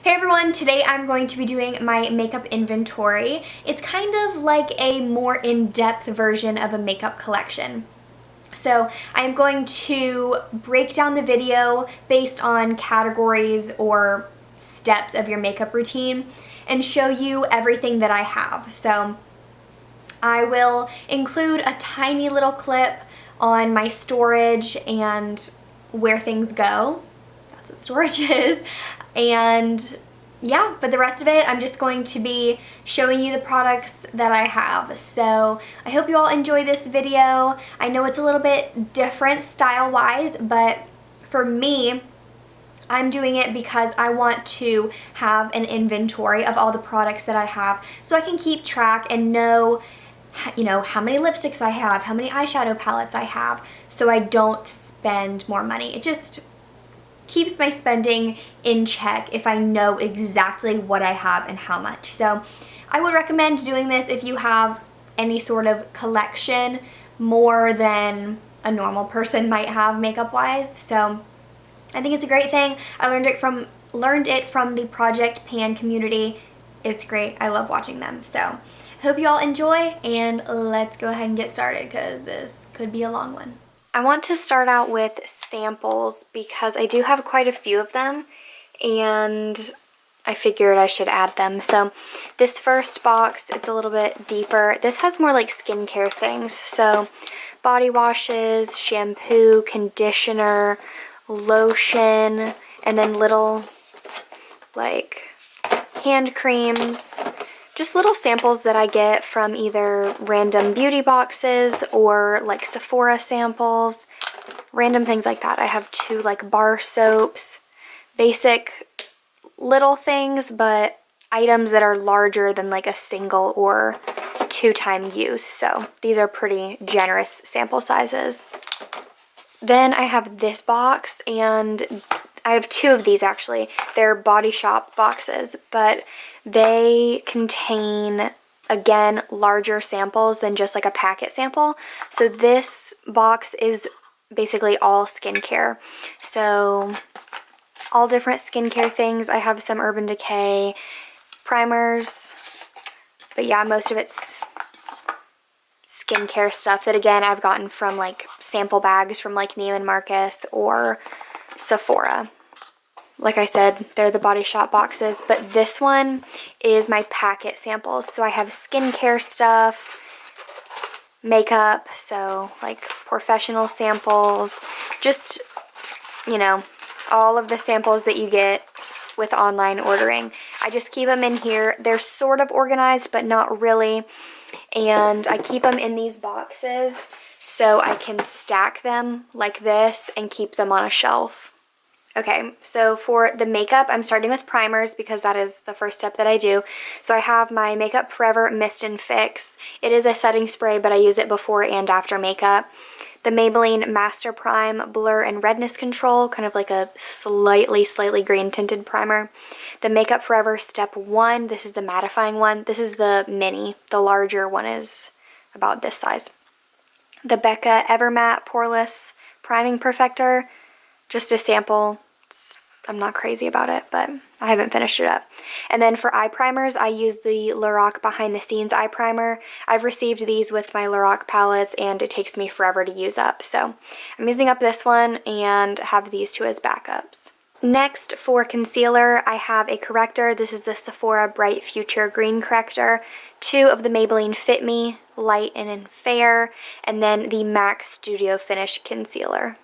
Hey everyone, today I'm going to be doing my makeup inventory. It's kind of like a more in-depth version of a makeup collection. So I'm going to break down the video based on categories or steps of your makeup routine and show you everything that I have. So I will include a tiny little clip on my storage and where things go. That's what storage is. And yeah, but the rest of it, I'm just going to be showing you the products that I have. So I hope you all enjoy this video. I know it's a little bit different style-wise, but for me, I'm doing it because I want to have an inventory of all the products that I have so I can keep track and know, you know, how many lipsticks I have, how many eyeshadow palettes I have, so I don't spend more money. It just keeps my spending in check if I know exactly what I have and how much. So I would recommend doing this if you have any sort of collection more than a normal person might have makeup wise. So I think it's a great thing. I learned it from the Project Pan community. It's great. I love watching them. So hope you all enjoy, and let's go ahead and get started because this could be a long one. I want to start out with samples because I do have quite a few of them and I figured I should add them. So this first box, it's a little bit deeper. This has more like skincare things. So body washes, shampoo, conditioner, lotion, and then little like hand creams. Just little samples that I get from either random beauty boxes or like Sephora samples, random things like that. I have 2 like bar soaps, basic little things, but items that are larger than like a single or 2-time use. So these are pretty generous sample sizes. Then I have this box, and I have 2 of these actually. They're Body Shop boxes, but they contain, again, larger samples than just like a packet sample. So this box is basically all skincare. So all different skincare things. I have some Urban Decay primers, but yeah, most of it's skincare stuff that, again, I've gotten from like sample bags from like Neiman Marcus or Sephora. Like I said, they're the Body Shop boxes, but this one is my packet samples. So I have skincare stuff, makeup, so like professional samples, just, you know, all of the samples that you get with online ordering. I just keep them in here. They're sort of organized, but not really. And I keep them in these boxes so I can stack them like this and keep them on a shelf. Okay, so for the makeup, I'm starting with primers because that is the first step that I do. So I have my Makeup Forever Mist and Fix. It is a setting spray, but I use it before and after makeup. The Maybelline Master Prime Blur and Redness Control, kind of like a slightly green tinted primer. The Makeup Forever Step 1, this is the mattifying one. This is the mini. The larger one is about this size. The Becca Evermatte Poreless Priming Perfector, just a sample. I'm not crazy about it, but I haven't finished it up. And then for eye primers, I use the Lorac Behind the Scenes Eye Primer. I've received these with my Lorac palettes, and it takes me forever to use up. So I'm using up this one and have these 2 as backups. Next, for concealer, I have a corrector. This is the Sephora Bright Future Green Corrector, 2 of the Maybelline Fit Me Light and Fair, and then the MAC Studio Finish Concealer.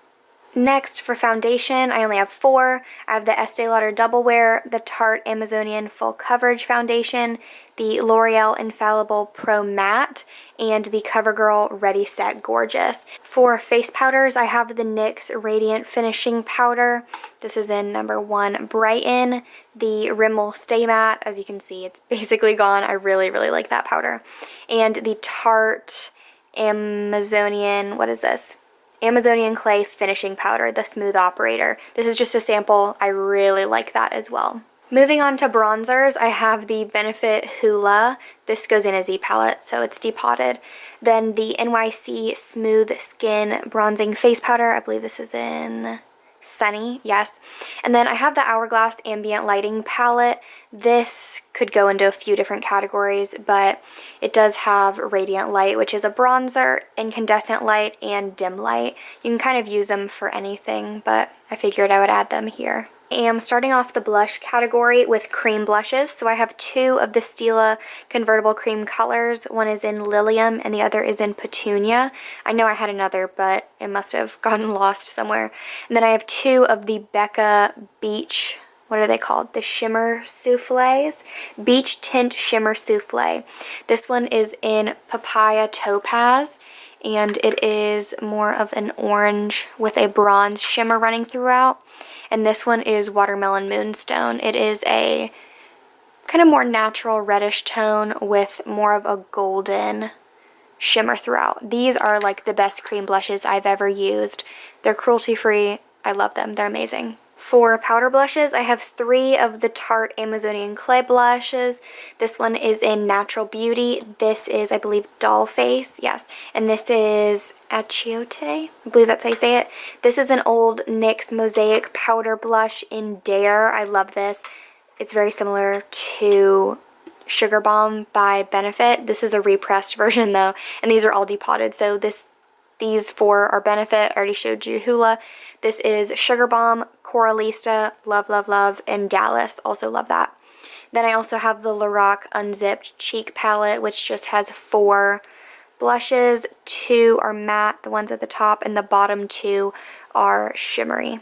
Next, for foundation, I only have 4. I have the Estee Lauder Double Wear, the Tarte Amazonian Full Coverage Foundation, the L'Oreal Infallible Pro Matte, and the CoverGirl Ready Set Gorgeous. For face powders, I have the NYX Radiant Finishing Powder. This is in number 1, Brighten. The Rimmel Stay Matte, as you can see, it's basically gone. I really like that powder. And the Tarte Amazonian, what is this? Amazonian Clay Finishing Powder, the Smooth Operator. This is just a sample. I really like that as well. Moving on to bronzers, I have the Benefit Hoola. This goes in a Z palette, so it's depotted. Then the NYC Smooth Skin Bronzing Face Powder. I believe this is in Sunny, yes. And then I have the Hourglass Ambient Lighting palette. This could go into a few different categories, but it does have Radiant Light, which is a bronzer, Incandescent Light, and Dim Light. You can kind of use them for anything, but I figured I would add them here. I am starting off the blush category with cream blushes. So I have two of the Stila convertible cream colors. One is in Lilium and the other is in Petunia. I know I had another, but it must have gotten lost somewhere. And then I have two of the Becca Beach, what are they called? The Shimmer Soufflés. Beach Tint Shimmer Soufflé. This one is in Papaya Topaz, and it is more of an orange with a bronze shimmer running throughout. And this one is Watermelon Moonstone. It is a kind of more natural reddish tone with more of a golden shimmer throughout. These are like the best cream blushes I've ever used. They're cruelty-free. I love them. They're amazing. For powder blushes, I have three of the Tarte Amazonian Clay blushes. This one is in Natural Beauty. This is, I believe, Dollface. Yes. And this is Achiote. I believe that's how you say it. This is an old NYX Mosaic powder blush in Dare. I love this. It's very similar to Sugar Bomb by Benefit. This is a repressed version though, and these are all depotted. So these four are Benefit. I already showed you Hoola. This is Sugar Bomb, Coralista, love, love, love, and Dallas, also love that. Then I also have the Lorac Unzipped Cheek Palette, which just has four blushes. Two are matte, the ones at the top, and the bottom two are shimmery.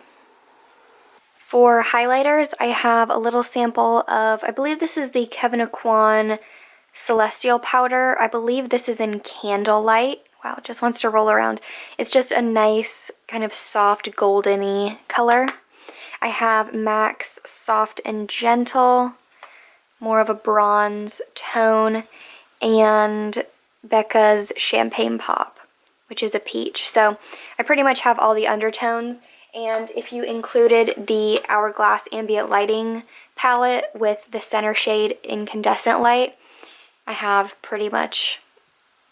For highlighters, I have a little sample of, I believe this is the Kevyn Aucoin Celestial Powder. I believe this is in Candlelight. Wow, it just wants to roll around. It's just a nice kind of soft golden-y color. I have MAC's Soft and Gentle, more of a bronze tone, and Becca's Champagne Pop, which is a peach. So I pretty much have all the undertones, and if you included the Hourglass Ambient Lighting palette with the center shade Incandescent Light, I have pretty much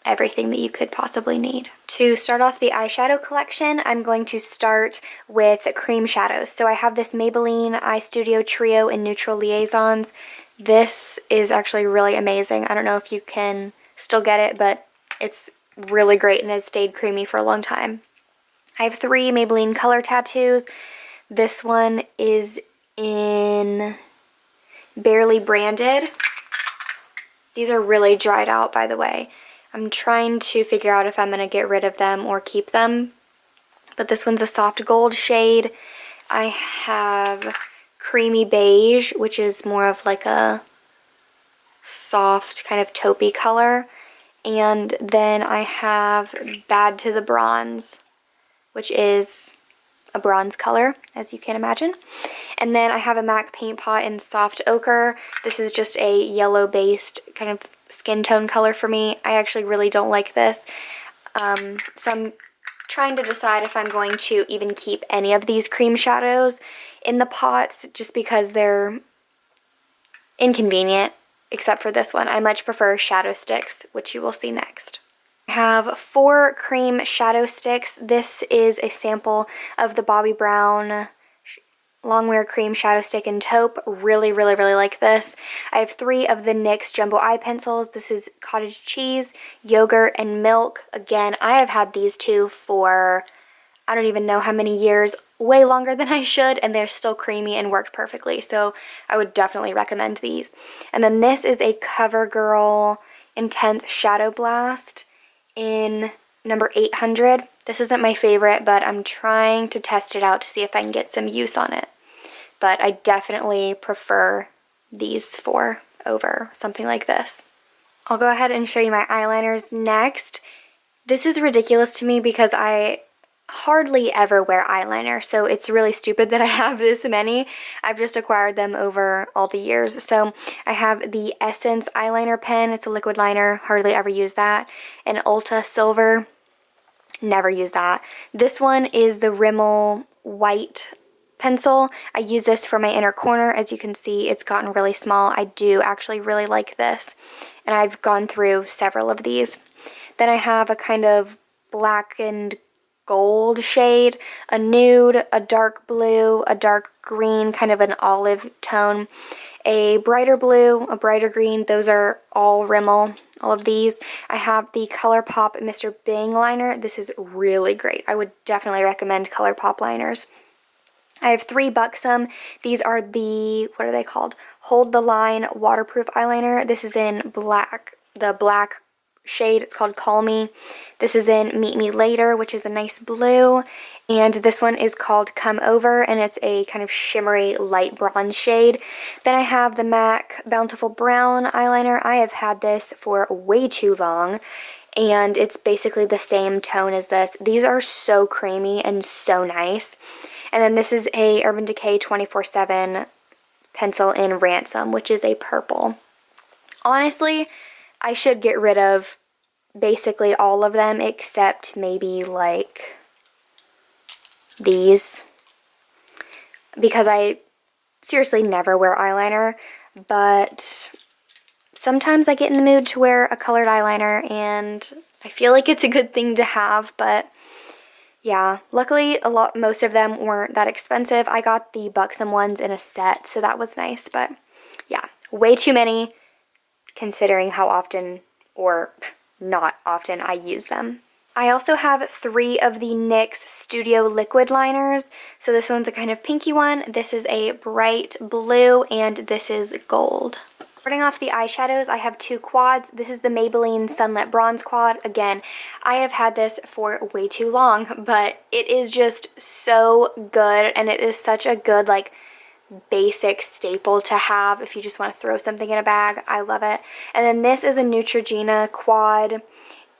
everything that you could possibly need. To start off the eyeshadow collection, I'm going to start with cream shadows. So I have this Maybelline Eye Studio Trio in Neutral Liaisons. This is actually really amazing. I don't know if you can still get it, but it's really great and has stayed creamy for a long time. I have three Maybelline Color Tattoos. This one is in Barely Branded. These are really dried out, by the way. I'm trying to figure out if I'm going to get rid of them or keep them. But this one's a soft gold shade. I have Creamy Beige, which is more of like a soft kind of taupey color. And then I have Bad to the Bronze, which is a bronze color, as you can imagine. And then I have a MAC Paint Pot in Soft Ochre. This is just a yellow-based kind of skin tone color for me. I actually really don't like this. So I'm trying to decide if I'm going to even keep any of these cream shadows in the pots just because they're inconvenient, except for this one. I much prefer shadow sticks, which you will see next. I have four cream shadow sticks. This is a sample of the Bobbi Brown Longwear Cream Shadow Stick in Taupe. Really, really, really like this. I have three of the NYX Jumbo Eye Pencils. This is Cottage Cheese, Yogurt, and Milk. Again, I have had these two for I don't even know how many years, way longer than I should, and they're still creamy and worked perfectly. So I would definitely recommend these. And then this is a CoverGirl Intense Shadow Blast in number 800. This isn't my favorite, but I'm trying to test it out to see if I can get some use on it. But I definitely prefer these four over something like this. I'll go ahead and show you my eyeliners next. This is ridiculous to me because I hardly ever wear eyeliner, so it's really stupid that I have this many. I've just acquired them over all the years. So I have the Essence eyeliner pen. It's a liquid liner, hardly ever use that. An Ulta Silver, never use that. This one is the Rimmel White pencil. I use this for my inner corner. As you can see, it's gotten really small. I do actually really like this, and I've gone through several of these. Then I have a kind of blackened gold shade, a nude, a dark blue, a dark green, kind of an olive tone, a brighter blue, a brighter green. Those are all Rimmel, all of these. I have the ColourPop Mr. Bing liner. This is really great. I would definitely recommend ColourPop liners. I have 3 Buxom. These are the, what are they called? Hold the Line Waterproof Eyeliner. This is in black, the black shade. It's called Call Me. This is in Meet Me Later, which is a nice blue. And this one is called Come Over, and it's a kind of shimmery light bronze shade. Then I have the MAC Bountiful Brown eyeliner. I have had this for way too long, and it's basically the same tone as this. These are so creamy and so nice. And then this is a Urban Decay 24/7 pencil in Ransom, which is a purple. Honestly, I should get rid of basically all of them except maybe like these, because I seriously never wear eyeliner, but sometimes I get in the mood to wear a colored eyeliner and I feel like it's a good thing to have. But yeah, luckily most of them weren't that expensive. I got the Buxom ones in a set, so that was nice. But yeah, way too many considering how often or not often I use them. I also have 3 of the NYX Studio Liquid liners. So this one's a kind of pinky one, this is a bright blue, and this is gold. Starting off the eyeshadows, I have 2 quads. This is the Maybelline Sunlit Bronze Quad. Again, I have had this for way too long, but it is just so good, and it is such a good, like, basic staple to have if you just want to throw something in a bag. I love it. And then this is a Neutrogena quad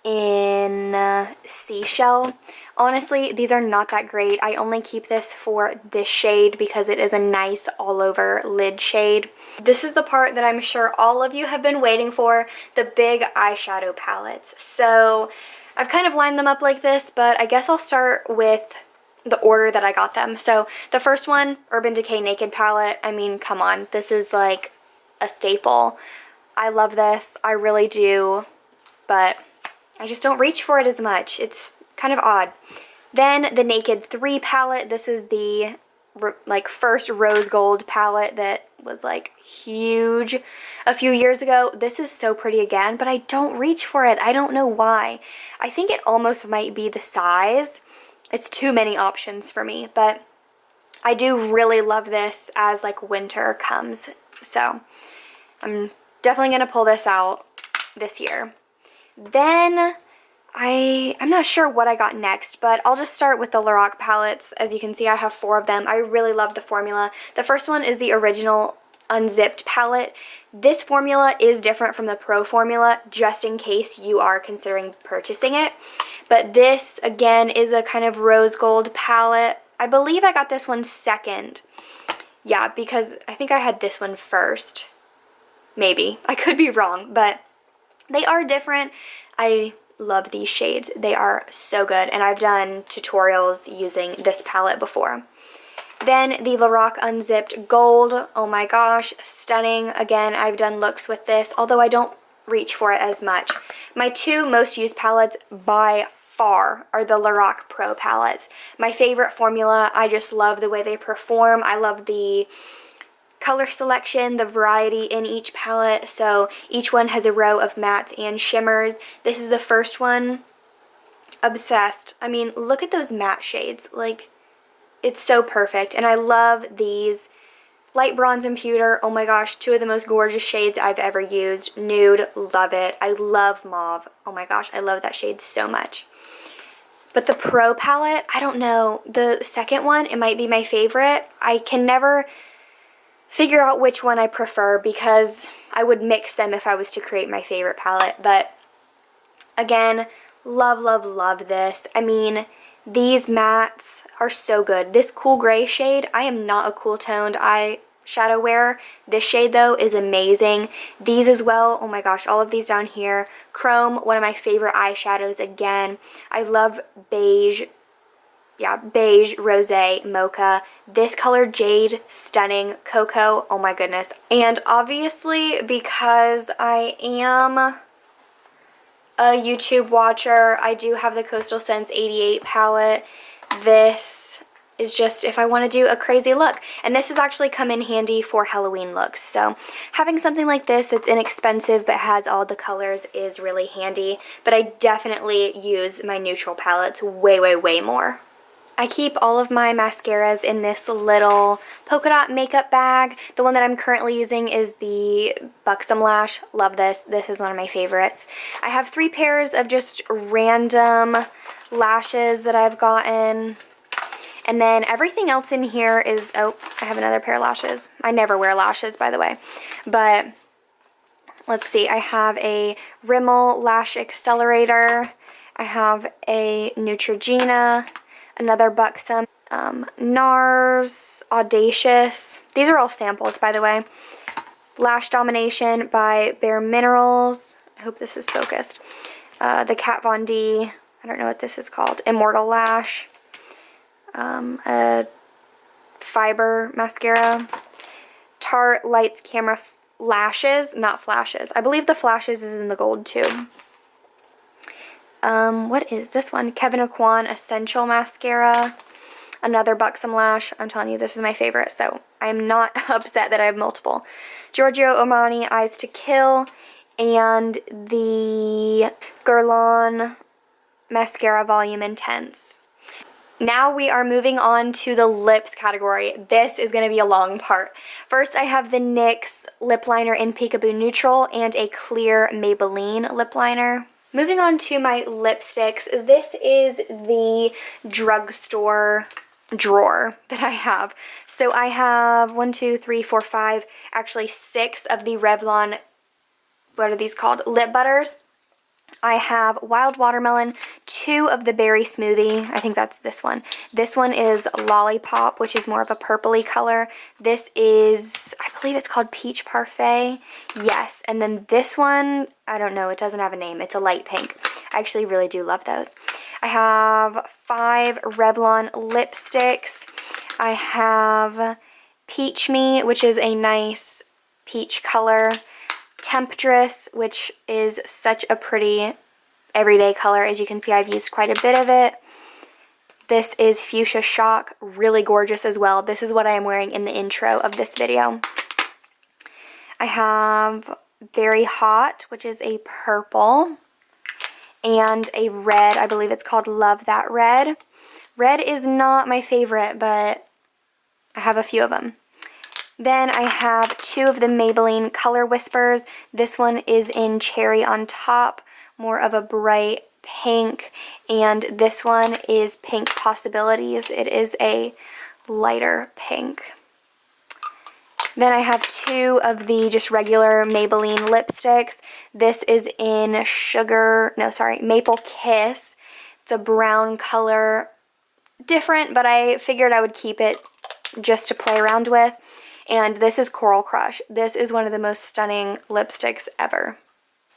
in Seashell. Honestly, these are not that great. I only keep this for this shade because it is a nice all over lid shade. This is the part that I'm sure all of you have been waiting for, the big eyeshadow palettes. So I've kind of lined them up like this, but I guess I'll start with the order that I got them. So the first one, Urban Decay Naked palette. I mean, come on, this is like a staple. I love this, I really do, but I just don't reach for it as much. It's kind of odd. Then the Naked 3 palette. This is the like first rose gold palette that was like huge a few years ago. This is so pretty again, but I don't reach for it. I don't know why. I think it almost might be the size. It's too many options for me, but I do really love this as like winter comes. So I'm definitely going to pull this out this year. Then I'm not sure what I got next, but I'll just start with the Lorac palettes. As you can see, I have 4 of them. I really love the formula. The first one is the original Unzipped palette. This formula is different from the Pro formula, just in case you are considering purchasing it. But this, again, is a kind of rose gold palette. I believe I got this one second. Yeah, because I think I had this one first. Maybe. I could be wrong, but they are different. I love these shades. They are so good, and I've done tutorials using this palette before. Then the Lorac Unzipped Gold. Oh my gosh, stunning. Again, I've done looks with this, although I don't reach for it as much. My 2 most used palettes by far are the Lorac Pro palettes. My favorite formula. I just love the way they perform. I love the color selection, the variety in each palette. So each one has a row of mattes and shimmers. This is the first one. Obsessed. I mean, look at those matte shades. Like, it's so perfect. And I love these. Light bronze and pewter. Oh my gosh, 2 of the most gorgeous shades I've ever used. Nude, love it. I love mauve. Oh my gosh, I love that shade so much. But the Pro palette, I don't know. The second one, it might be my favorite. I can never figure out which one I prefer because I would mix them if I was to create my favorite palette. But again, love, love, love this. I mean, these mattes are so good. This cool gray shade, I am not a cool toned eyeshadow wearer. This shade though is amazing. These as well, oh my gosh, all of these down here. Chrome, one of my favorite eyeshadows again. I love beige. Yeah, beige, rosé, mocha. This color, jade, stunning. Cocoa, oh my goodness. And obviously, because I am a YouTube watcher, I do have the Coastal Scents 88 palette. This is just if I want to do a crazy look. And this has actually come in handy for Halloween looks. So having something like this that's inexpensive but has all the colors is really handy. But I definitely use my neutral palettes way, way, way more. I keep all of my mascaras in this little polka dot makeup bag. The one that I'm currently using is the Buxom Lash. Love this. This is one of my favorites. I have 3 pairs of just random lashes that I've gotten. And then everything else in here is, oh, I have another pair of lashes. I never wear lashes, by the way. But let's see, I have a Rimmel Lash Accelerator. I have a Neutrogena, another Buxom, NARS Audacious. These are all samples, by the way. Lash Domination by Bare Minerals. I hope this is focused. The Kat Von D, I don't know what this is called, Immortal Lash. A Fiber Mascara. Tarte Lights Camera Lashes, not Flashes. I believe the Flashes is in the gold too. What is this one? Kevyn Aucoin Essential Mascara. Another Buxom Lash. I'm telling you, this is my favorite, so I'm not upset that I have multiple. Giorgio Armani Eyes to Kill. And the Guerlain Mascara Volume Intense. Now we are moving on to the lips category. This is going to be a long part. First, I have the NYX lip liner in Peekaboo Neutral and a clear Maybelline lip liner. Moving on to my lipsticks. This is the drugstore drawer that I have. So I have 1, 2, 3, 4, 5, actually 6 of the Revlon, what are these called? Lip butters. I have Wild Watermelon, 2 of the Berry Smoothie. I think that's this one. This one is Lollipop, which is more of a purpley color. This is, I believe it's called Peach Parfait. Yes, and then this one, I don't know, it doesn't have a name. It's a light pink. I actually really do love those. I have 5 Revlon lipsticks. I have Peach Me, which is a nice peach color. Temptress, which is such a pretty everyday color. As you can see, I've used quite a bit of it. This is Fuchsia Shock, really gorgeous as well. This is what I am wearing in the intro of this video. I have Very Hot, which is a purple, and a red. I believe it's called Love That Red. Red is not my favorite, but I have a few of them. Then I have 2 of the Maybelline Color Whispers. This one is in Cherry on Top, more of a bright pink. And this one is Pink Possibilities. It is a lighter pink. Then I have 2 of the just regular Maybelline lipsticks. This is in Maple Kiss. It's a brown color, different, but I figured I would keep it just to play around with. And this is Coral Crush. This is one of the most stunning lipsticks ever.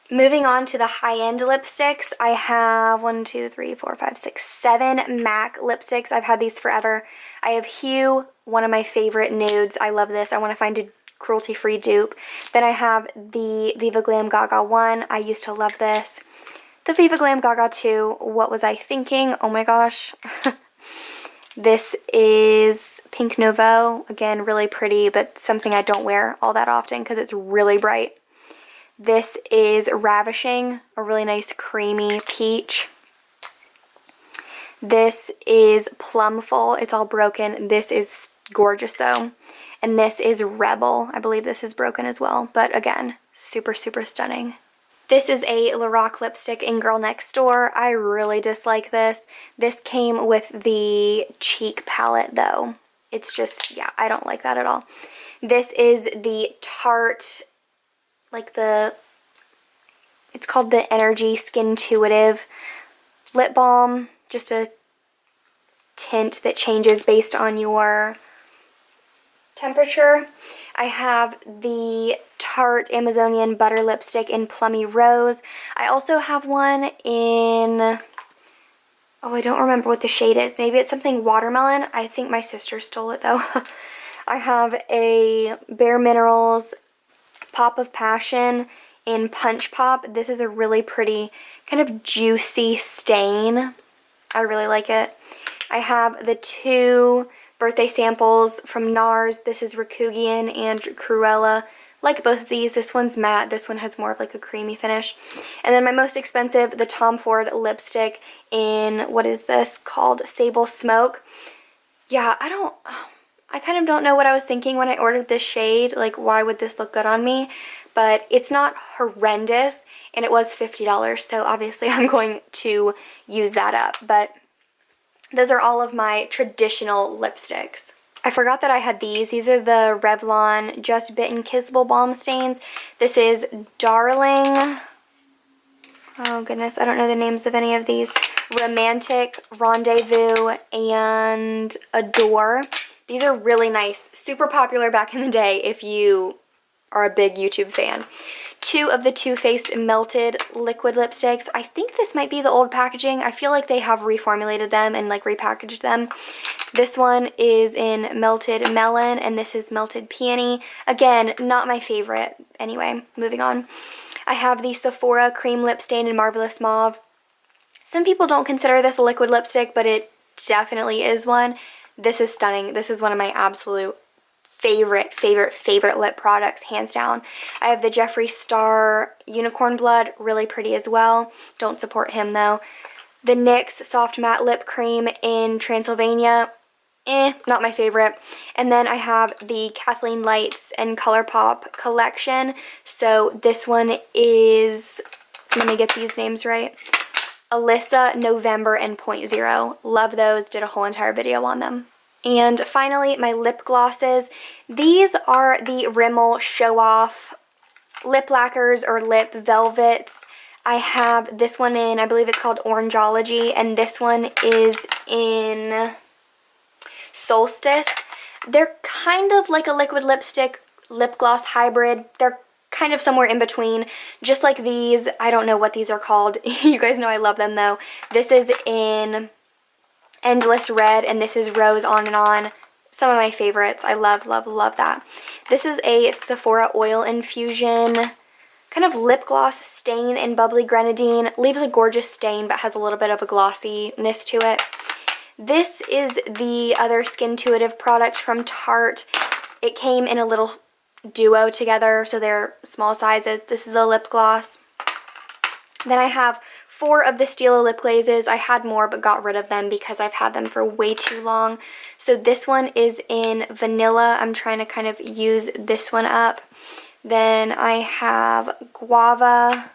Moving on to the high-end lipsticks, I have 1, 2, 3, 4, 5, 6, 7 MAC lipsticks. I've had these forever. I have Hue, one of my favorite nudes. I love this. I want to find a cruelty-free dupe. Then I have the Viva Glam Gaga 1. I used to love this. The Viva Glam Gaga 2. What was I thinking? Oh my gosh. This is Pink Nouveau. Again, really pretty, but something I don't wear all that often because it's really bright. This is Ravishing, a really nice creamy peach. This is Plumful. It's all broken. This is gorgeous though. And this is Rebel. I believe this is broken as well, but again, super, super stunning. This is a Lorac lipstick in Girl Next Door. I really dislike this. This came with the cheek palette though. It's just, yeah, I don't like that at all. This is the Tarte, it's called the Energy Skintuitive lip balm. Just a tint that changes based on your temperature. I have the Tarte Amazonian Butter Lipstick in Plummy Rose. I also have one in, oh, I don't remember what the shade is. Maybe it's something watermelon. I think my sister stole it though. I have a Bare Minerals Pop of Passion in Punch Pop. This is a really pretty kind of juicy stain. I really like it. I have the 2 birthday samples from NARS. This is Rikugian and Cruella. Like both of these. This one's matte. This one has more of like a creamy finish. And then my most expensive, the Tom Ford lipstick in, what is this called? Sable Smoke. Yeah, I kind of don't know what I was thinking when I ordered this shade. Like, why would this look good on me? But it's not horrendous, and it was $50, so obviously I'm going to use that up. But those are all of my traditional lipsticks. I forgot that I had these. These are the Revlon Just Bitten Kissable Balm Stains. This is Darling. Oh goodness, I don't know the names of any of these. Romantic, Rendezvous, and Adore. These are really nice. Super popular back in the day if you are a big YouTube fan. 2 of the Too Faced Melted liquid lipsticks. I think this might be the old packaging. I feel like they have reformulated them and like repackaged them. This one is in Melted Melon and this is Melted Peony. Again, not my favorite. Anyway, moving on. I have the Sephora Cream Lip Stain in Marvelous Mauve. Some people don't consider this a liquid lipstick, but it definitely is one. This is stunning. This is one of my absolute favorite lip products, hands down. I have the Jeffree Star Unicorn Blood, really pretty as well. Don't support him though. The NYX Soft Matte Lip Cream in Transylvania, not my favorite. And then I have the Kathleen Lights and ColourPop collection. So this one is, let me get these names right, Alyssa, November, and Point Zero. Love those, did a whole entire video on them. And finally, my lip glosses. These are the Rimmel Show Off lip lacquers or lip velvets. I have this one in, I believe it's called Orangeology, and this one is in Solstice. They're kind of like a liquid lipstick, lip gloss hybrid. They're kind of somewhere in between, just like these. I don't know what these are called. You guys know I love them though. This is in Endless Red, and this is Rose On and On. Some of my favorites. I love, love, love that. This is a Sephora Oil Infusion kind of lip gloss stain in Bubbly Grenadine. Leaves a gorgeous stain, but has a little bit of a glossiness to it. This is the other Skintuitive product from Tarte. It came in a little duo together, so they're small sizes. This is a lip gloss. Then I have 4 of the Stila lip glazes. I had more but got rid of them because I've had them for way too long. So this one is in Vanilla. I'm trying to kind of use this one up. Then I have Guava,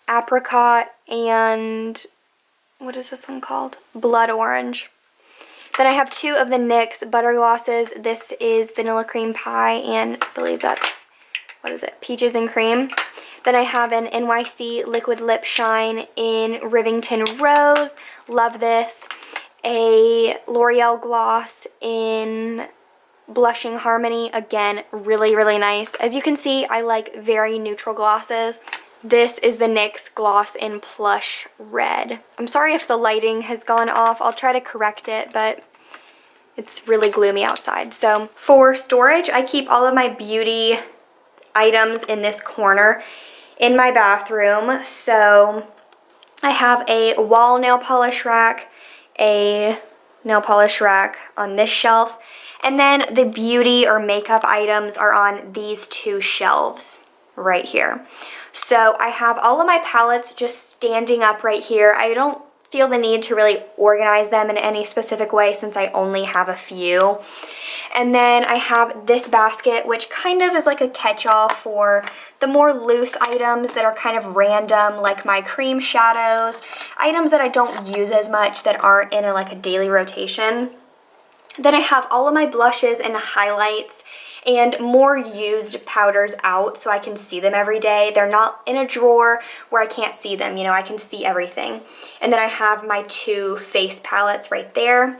Apricot, and what is this one called? Blood Orange. Then I have 2 of the NYX Butter Glosses. This is Vanilla Cream Pie and I believe that's, what is it? Peaches and Cream. Then I have an NYC Liquid Lip Shine in Rivington Rose. Love this. A L'Oreal Gloss in Blushing Harmony. Again, really, really nice. As you can see, I like very neutral glosses. This is the NYX Gloss in Plush Red. I'm sorry if the lighting has gone off. I'll try to correct it, but it's really gloomy outside. So for storage, I keep all of my beauty items in this corner in my bathroom. So I have a wall nail polish rack, a nail polish rack on this shelf, and then the beauty or makeup items are on these 2 shelves right here. So I have all of my palettes just standing up right here. I don't feel the need to really organize them in any specific way since I only have a few. And then I have this basket, which kind of is like a catch-all for the more loose items that are kind of random, like my cream shadows, items that I don't use as much that aren't in like a daily rotation. Then I have all of my blushes and highlights and more used powders out so I can see them every day. They're not in a drawer where I can't see them, you know, I can see everything. And then I have my 2 face palettes right there.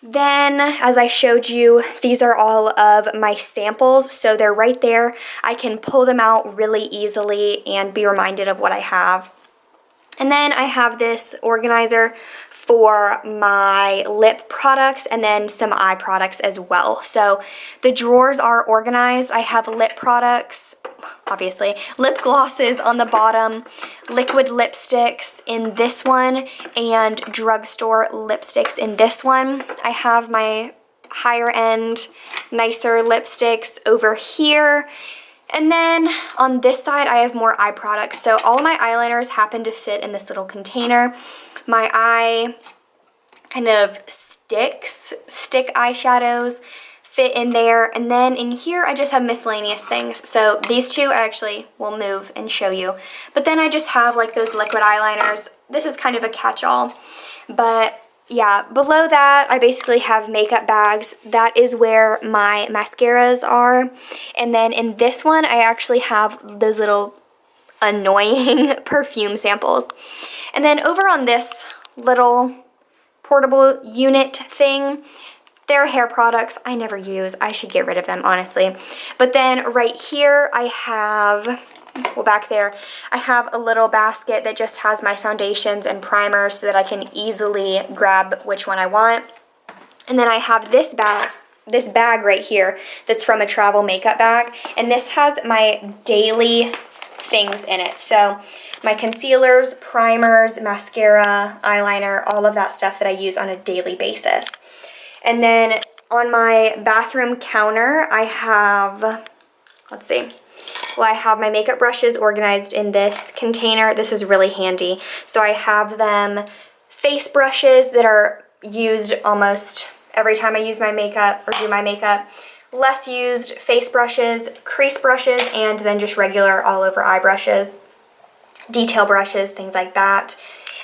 Then, as I showed you, these are all of my samples, so they're right there. I can pull them out really easily and be reminded of what I have. And then I have this organizer for my lip products and then some eye products as well. So the drawers are organized. I have lip products, obviously, lip glosses on the bottom, liquid lipsticks in this one, and drugstore lipsticks in this one. I have my higher end, nicer lipsticks over here. And then on this side, I have more eye products. So all of my eyeliners happen to fit in this little container. My eye kind of stick eyeshadows fit in there. And then in here, I just have miscellaneous things. So these two I actually will move and show you. But then I just have like those liquid eyeliners. This is kind of a catch-all. But yeah, below that, I basically have makeup bags. That is where my mascaras are. And then in this one, I actually have those little annoying perfume samples. And then over on this little portable unit thing, they're hair products I never use. I should get rid of them, honestly. But then right here, I have... well, back there, I have a little basket that just has my foundations and primers so that I can easily grab which one I want. And then I have this bag right here that's from a travel makeup bag. And this has my daily things in it. So my concealers, primers, mascara, eyeliner, all of that stuff that I use on a daily basis. And then on my bathroom counter, I have, let's see, well, I have my makeup brushes organized in this container. This is really handy. So I have them face brushes that are used almost every time I use my makeup or do my makeup. Less used face brushes, crease brushes, and then just regular all over eye brushes, detail brushes, things like that.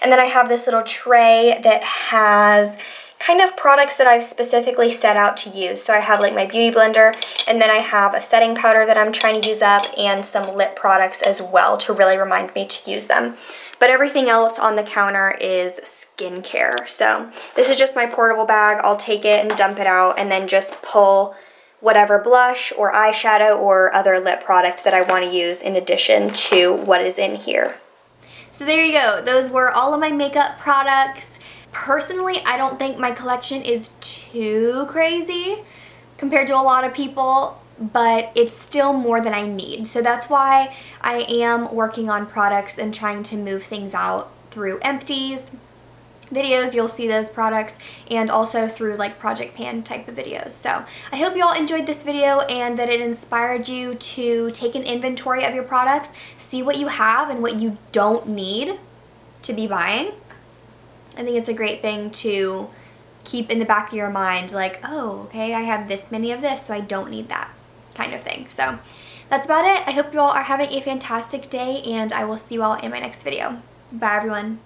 And then I have this little tray that has kind of products that I've specifically set out to use. So I have like my beauty blender, and then I have a setting powder that I'm trying to use up, and some lip products as well to really remind me to use them. But everything else on the counter is skincare. So this is just my portable bag. I'll take it and dump it out and then just pull whatever blush or eyeshadow or other lip product that I want to use in addition to what is in here. So there you go. Those were all of my makeup products. Personally, I don't think my collection is too crazy compared to a lot of people, but it's still more than I need. So that's why I am working on products and trying to move things out through empties videos. You'll see those products, and also through like Project Pan type of videos. So I hope you all enjoyed this video and that it inspired you to take an inventory of your products, see what you have and what you don't need to be buying. I think it's a great thing to keep in the back of your mind, like, oh, okay, I have this many of this, so I don't need that kind of thing. So that's about it. I hope you all are having a fantastic day, and I will see you all in my next video. Bye, everyone.